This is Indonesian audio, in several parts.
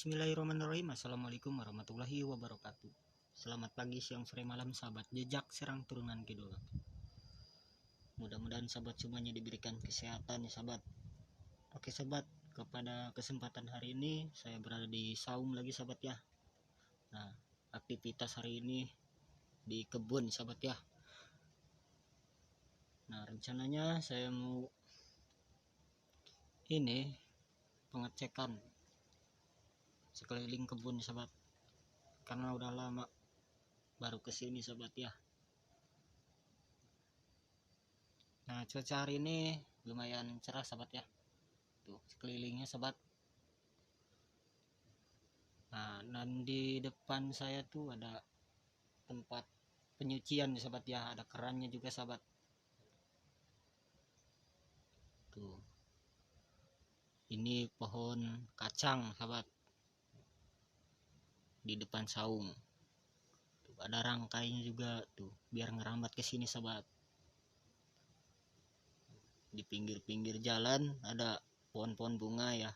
Bismillahirrahmanirrahim. Assalamualaikum warahmatullahi wabarakatuh. Selamat pagi, siang, sore, malam sahabat jejak serang turunan kidul. Mudah-mudahan sahabat semuanya diberikan kesehatan ya sahabat. Oke sahabat, kepada kesempatan hari ini saya berada di saung lagi sahabat ya. Nah, aktivitas hari ini di kebun sahabat ya. Nah, rencananya saya mau ini pengecekan sekeliling kebun sahabat, karena udah lama baru kesini sahabat ya. Nah, cuaca hari ini lumayan cerah sahabat ya, tuh sekelilingnya sahabat. Nah, dan di depan saya tuh ada tempat penyucian sahabat ya, ada kerannya juga sahabat. Tuh, ini pohon kacang sahabat di depan saung. Tuh, ada rangkainya juga tuh biar ngerambat ke sini sahabat. Di pinggir-pinggir jalan ada pohon-pohon bunga ya.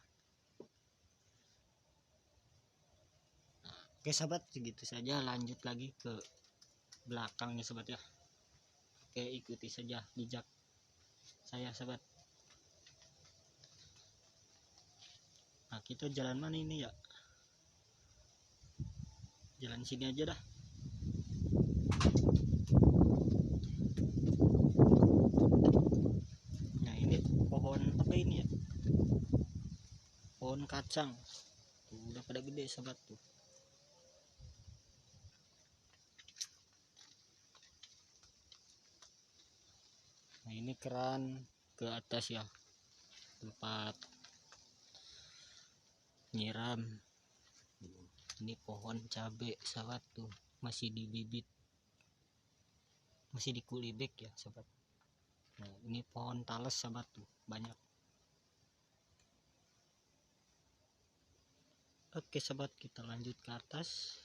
Nah, oke sahabat, segitu saja, lanjut lagi ke belakangnya sahabat ya. Oke, ikuti saja jejak saya sahabat. Nah, kita jalan mana ini ya? Jalan sini aja dah. Nah, ini pohon apa ini ya? Pohon kacang. Tuh, udah pada gede sahabat tuh. Nah, ini keran ke atas ya, tempat nyiram. Ini pohon cabe sahabat tuh, masih dibibit, masih dikulibek ya sahabat. Nah, ini pohon talas sahabat tuh, banyak. Oke sahabat, kita lanjut ke atas.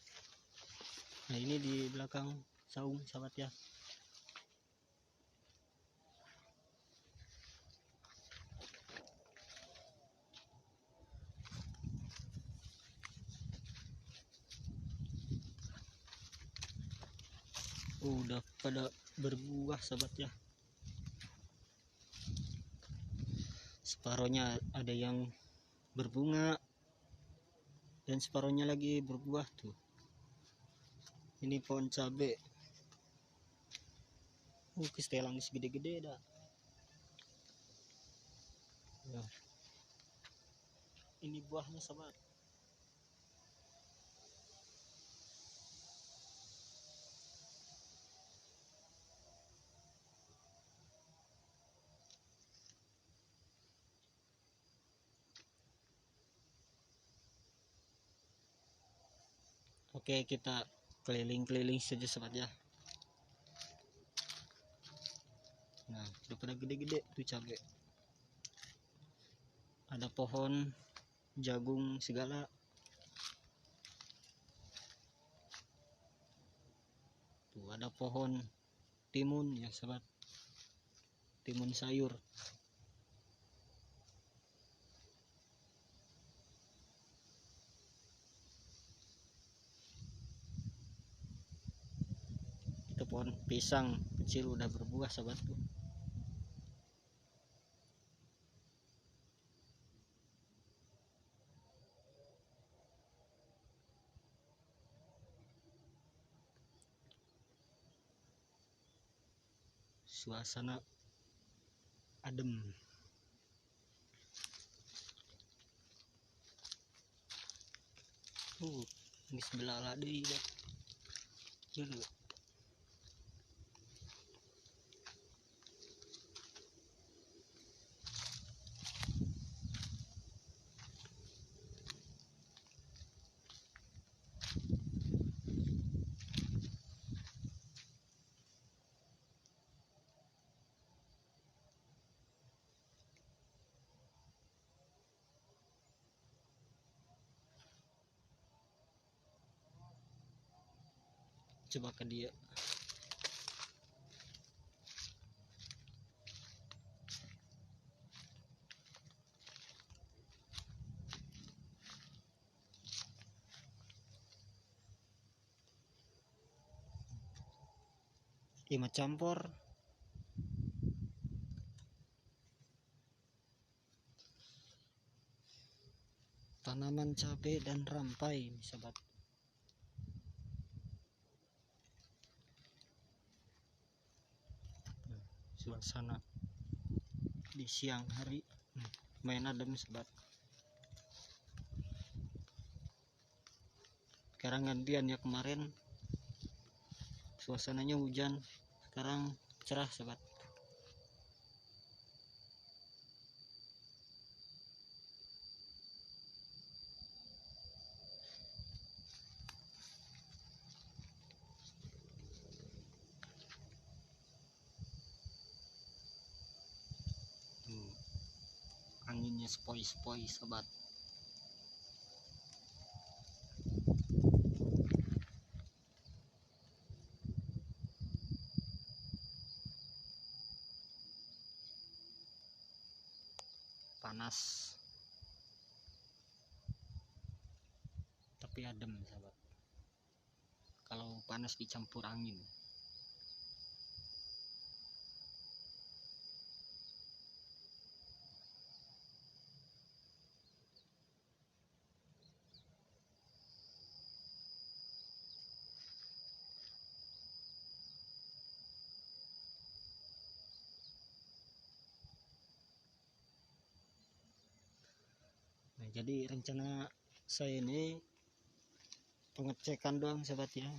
Nah, ini di belakang saung sahabat ya. Udah pada berbuah sahabat ya. Separohnya ada yang berbunga dan separohnya lagi berbuah tuh. Ini pohon cabe. Kesetelang segede-gede dah. Ya. Ini buahnya sahabat. Oke, kita keliling-keliling saja sahabat ya. Nah, udah pada gede-gede tuh cabai. Ada pohon jagung segala. Tuh, ada pohon timun ya sahabat, timun sayur. Itu pohon pisang kecil udah berbuah sahabat tuh. Suasana adem. Ini sebelah ladi dah. Dulu. Coba ke dia. 5 campur. Tanaman cabai dan rampai, sahabat. Suasana di siang hari main adem, sahabat. Sekarang gantian ya, kemarin suasananya hujan, sekarang cerah, sahabat. Anginnya sepoi-sepoi, sahabat. Panas tapi adem, sahabat. Kalau panas dicampur angin. Nah, jadi rencana saya ini pengecekan doang, sahabat ya.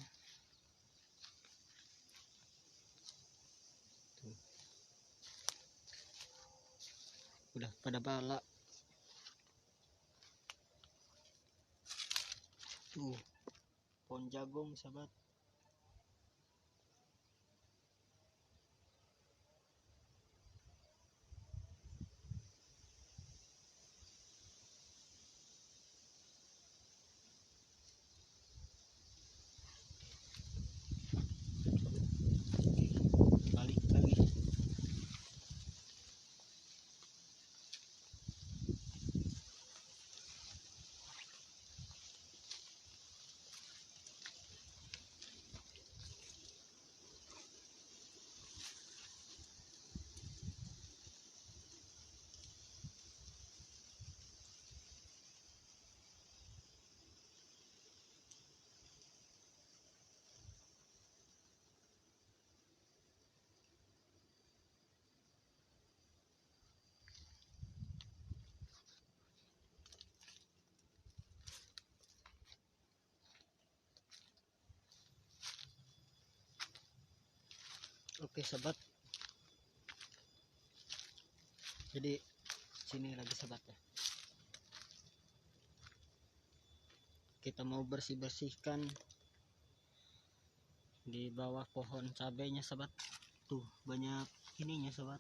Tuh. Udah pada bala. Tuh, pohon jagung, sahabat. Balik lagi. Oke, sahabat. Jadi sini lagi, sahabat ya. Kita mau bersih-bersihkan di bawah pohon cabainya, sahabat. Tuh, banyak ininya, sahabat.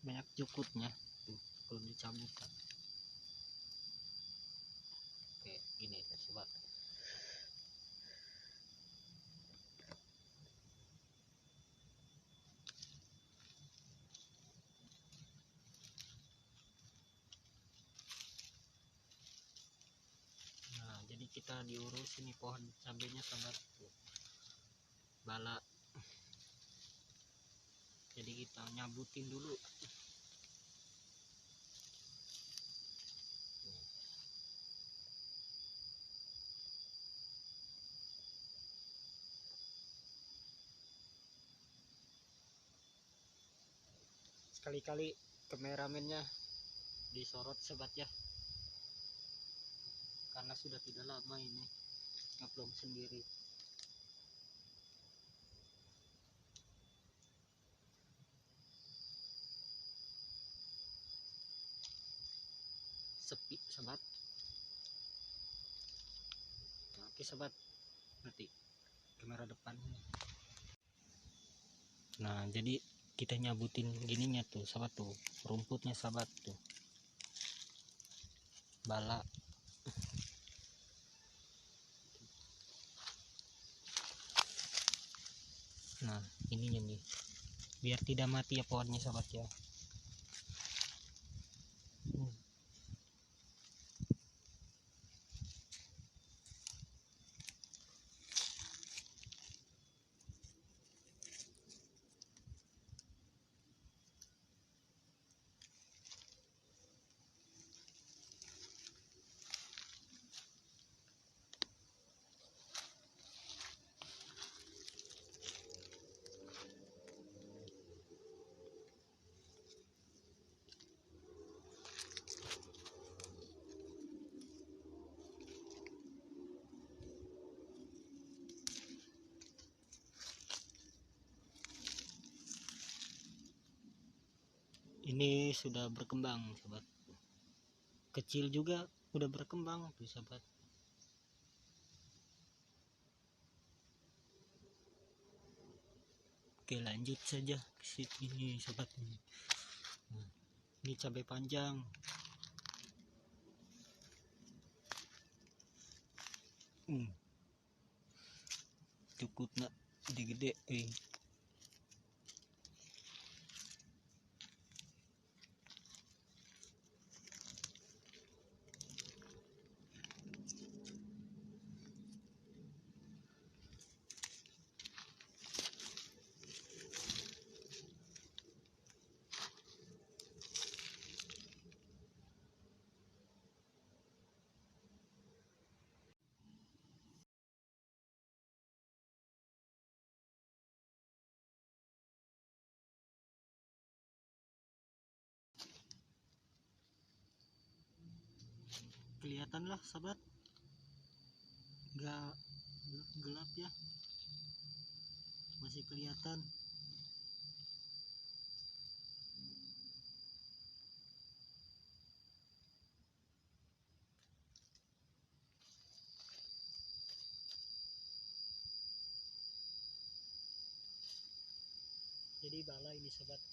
Banyak cukutnya. Tuh, belum dicabut kan. Oke, ini sahabat. Nah, jadi kita diurus ini pohon cabainya, sahabat. Tuh, bala. Jadi kita nyabutin dulu. Sekali-kali kameramennya disorot, sahabat ya, karena sudah tidak lama ini ngupload sendiri. Sepi, sahabat. Nah, oke, sahabat, nanti kamera depannya. Nah, jadi kita nyabutin gininya tuh, sahabat, tuh rumputnya, sahabat, tuh bala. Nah, ininya nih, biar tidak mati ya pohonnya, sahabat ya. Ini sudah berkembang sobat, kecil juga udah berkembang tuh sobat. Oke, lanjut saja ke sini sobat. Nah, ini cabai panjang. Cukup nak gede-gede. Kelihatan lah sahabat, nggak gelap ya, masih kelihatan. Jadi bala ini sahabat.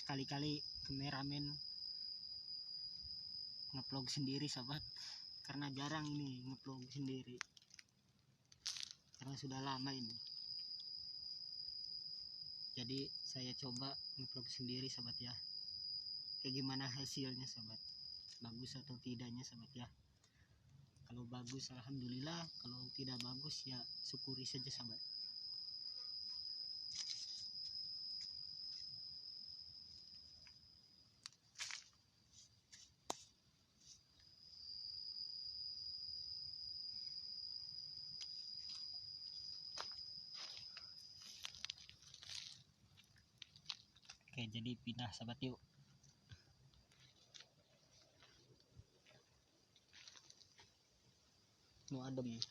Sekali-kali kameramen ngevlog sendiri sahabat, karena jarang ini ngevlog sendiri, karena sudah lama ini. Jadi saya coba ngevlog sendiri sahabat ya, kayak gimana hasilnya sahabat, bagus atau tidaknya sahabat ya. Kalau bagus alhamdulillah, kalau tidak bagus ya syukuri saja sahabat. Oke, jadi pindah sahabat yuk. Nu adem.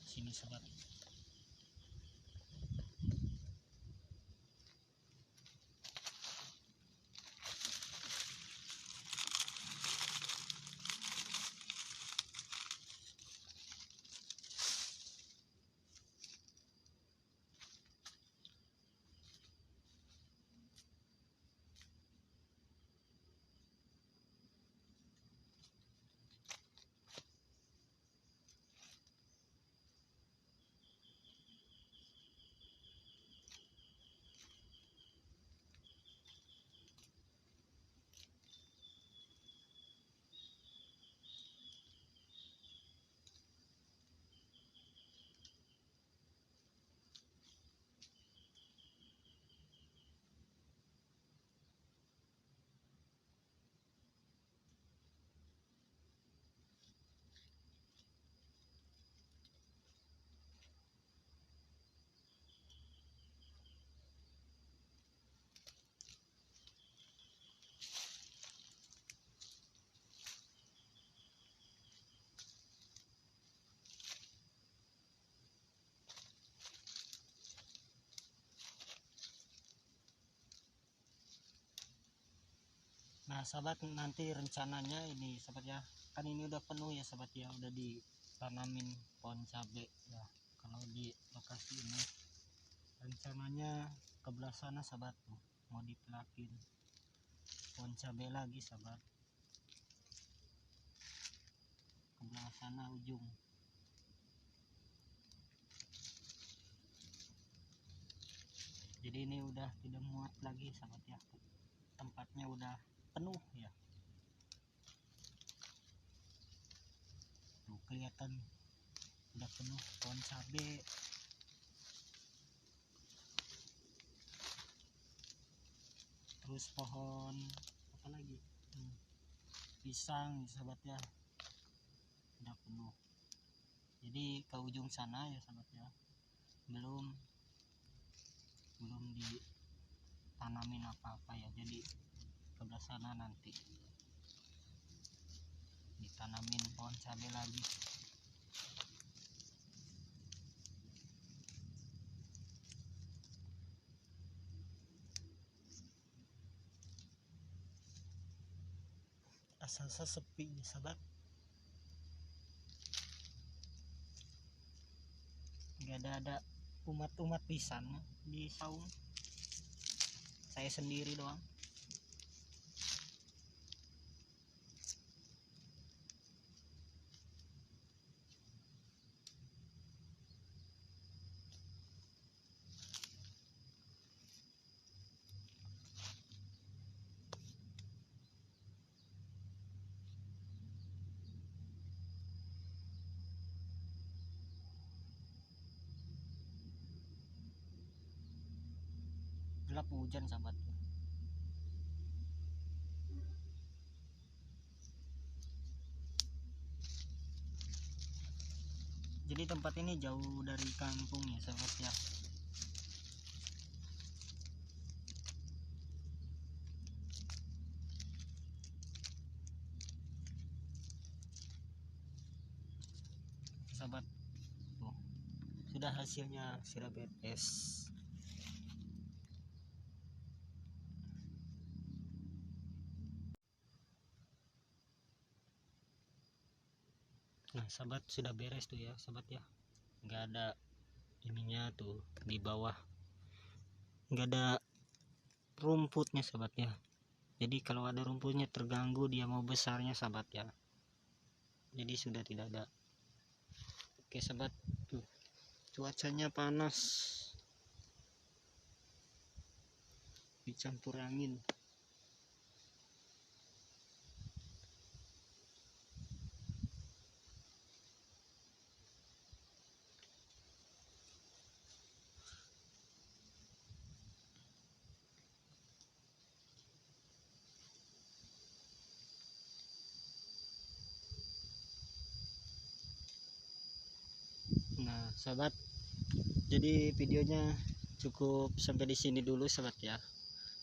Sini sahabat. Nah sahabat, nanti rencananya ini sahabat ya, kan ini udah penuh ya sahabat ya, udah ditanamin pohon cabai ya. Kalau di lokasi ini rencananya ke belah sana sahabat, tuh mau dipelakin pohon cabai lagi sahabat, ke belah sana ujung. Jadi ini udah tidak muat lagi sahabat ya, tempatnya udah penuh ya. Tuh kelihatan udah penuh pohon cabai. Terus pohon apa lagi, pisang sahabat ya, udah penuh. Jadi ke ujung sana ya sahabat ya, belum ditanamin apa-apa ya, jadi ke belah sana nanti ditanamin pohon cabai lagi. Asal sepi sahabat, nggak ada umat di sana di saung, saya sendiri doang. Gelap hujan sahabat. Jadi tempat ini jauh dari kampung ya sahabat ya. Sahabat, tuh, sudah hasilnya sudah beres. Nah sahabat, sudah beres tuh ya sahabat ya, nggak ada ininya tuh di bawah, nggak ada rumputnya sahabat ya. Jadi kalau ada rumputnya terganggu dia mau besarnya sahabat ya, jadi sudah tidak ada. Oke sahabat, tuh cuacanya panas dicampur angin. Nah sahabat, jadi videonya cukup sampai di sini dulu sahabat ya.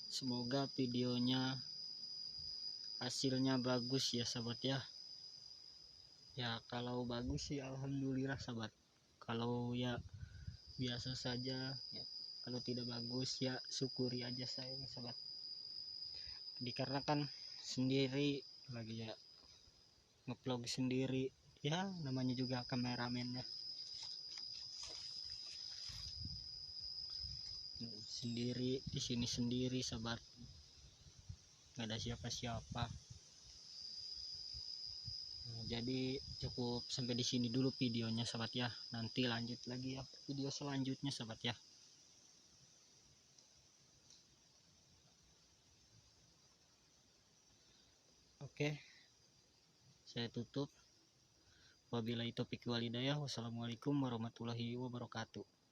Semoga videonya hasilnya bagus ya sahabat ya. Ya kalau bagus sih alhamdulillah sahabat, kalau ya biasa saja ya, kalau tidak bagus ya syukuri aja saya sahabat, dikarenakan sendiri lagi ya, ngevlog sendiri ya, namanya juga kameramen ya, sendiri di sini sendiri sahabat, nggak ada siapa-siapa. Jadi cukup sampai di sini dulu videonya sahabat ya, nanti lanjut lagi ya video selanjutnya sahabat ya. Oke, saya tutup. Wabillahi taufiq wal hidayah. Wassalamualaikum warahmatullahi wabarakatuh.